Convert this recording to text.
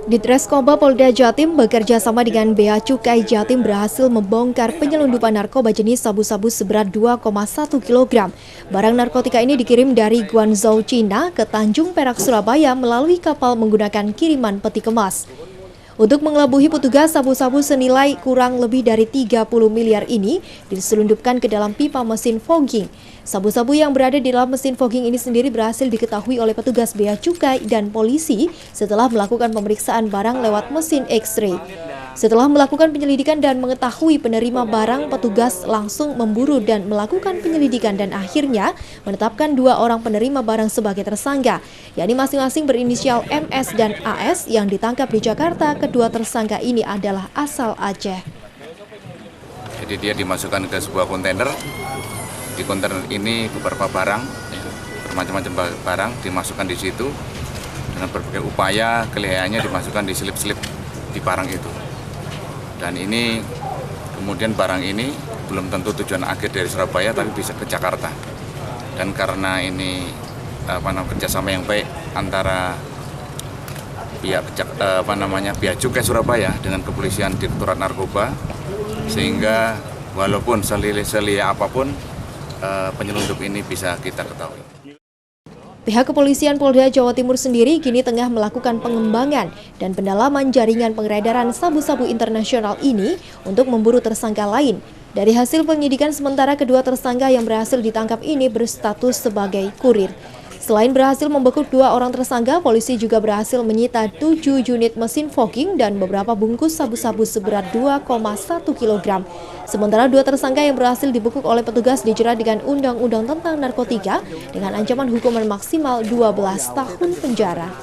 Ditreskoba Polda Jatim bekerja sama dengan Bea Cukai Jatim berhasil membongkar penyelundupan narkoba jenis sabu-sabu seberat 2,1 kg. Barang narkotika ini dikirim dari Guangzhou, Cina ke Tanjung Perak, Surabaya melalui kapal menggunakan kiriman peti kemas. Untuk mengelabuhi petugas, sabu-sabu senilai kurang lebih dari 30 miliar ini diselundupkan ke dalam pipa mesin fogging. Sabu-sabu yang berada di dalam mesin fogging ini sendiri berhasil diketahui oleh petugas Bea Cukai dan polisi setelah melakukan pemeriksaan barang lewat mesin X-ray. Setelah melakukan penyelidikan dan mengetahui penerima barang, petugas langsung memburu dan melakukan penyelidikan dan akhirnya menetapkan 2 orang penerima barang sebagai tersangka, yakni masing-masing berinisial MS dan AS yang ditangkap di Jakarta. Kedua tersangka ini adalah asal Aceh. Jadi dia dimasukkan ke sebuah kontainer. Di kontainer ini beberapa barang, bermacam-macam barang dimasukkan di situ dengan berbagai upaya. Kelihayannya dimasukkan di selip-selip di barang itu. Dan ini kemudian barang ini belum tentu tujuan akhir dari Surabaya, tapi bisa ke Jakarta. Dan karena ini kerjasama yang baik antara pihak Bea Cukai Surabaya dengan Kepolisian Direktorat Narkoba, sehingga walaupun selia apapun penyelundup ini bisa kita ketahui. Pihak Kepolisian Polda Jawa Timur sendiri kini tengah melakukan pengembangan dan pendalaman jaringan pengedaran sabu-sabu internasional ini untuk memburu tersangka lain. Dari hasil penyidikan sementara, kedua tersangka yang berhasil ditangkap ini berstatus sebagai kurir. Selain berhasil membekuk 2 orang tersangka, polisi juga berhasil menyita 7 unit mesin fogging dan beberapa bungkus sabu-sabu seberat 2,1 kg. Sementara 2 tersangka yang berhasil dibekuk oleh petugas dijerat dengan Undang-Undang tentang Narkotika dengan ancaman hukuman maksimal 12 tahun penjara.